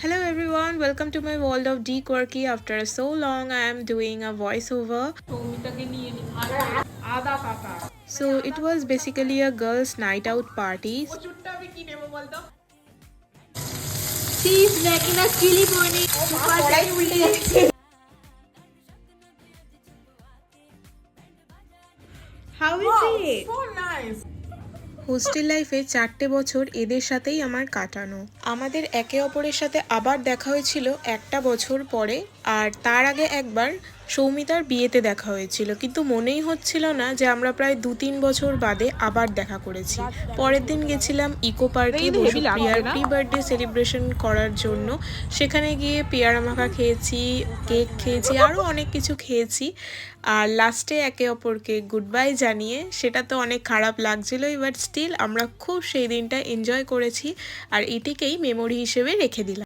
Hello everyone, welcome to my world of D Quirky. After so long, I am doing a voiceover. So it was basically a girls' night out party. She is making a chili pony. How is it? So nice. Hostel লাইফে 4টে বছর এদের সাথেই আমার কাটানো। আমাদের একে অপরের সাথে আবার দেখা হয়েছিল 1টা বছর পরে, আর তার আগে একবার সৌমিতার বিয়েতে দেখা হয়েছিল, কিন্তু মনেই হচ্ছিল না যে আমরা প্রায় 2-3 বছর বাদে আবার দেখা করেছি। পরের দিন গেছিলাম ইকো পার্কে প্রিয়ার প্রি বার্থডে সেলিব্রেশন করার জন্য। সেখানে গিয়ে পেয়ারা মাখা খেয়েছি, কেক খেয়েছি, আরও অনেক কিছু খেয়েছি। আর লাস্টে একে অপরকে গুড বাই জানিয়ে, সেটা তো অনেক খারাপ লাগছিলই, বাট স্টিল আমরা খুব সেই দিনটা এনজয় করেছি আর এটিকেই মেমোরি হিসেবে রেখে দিলাম।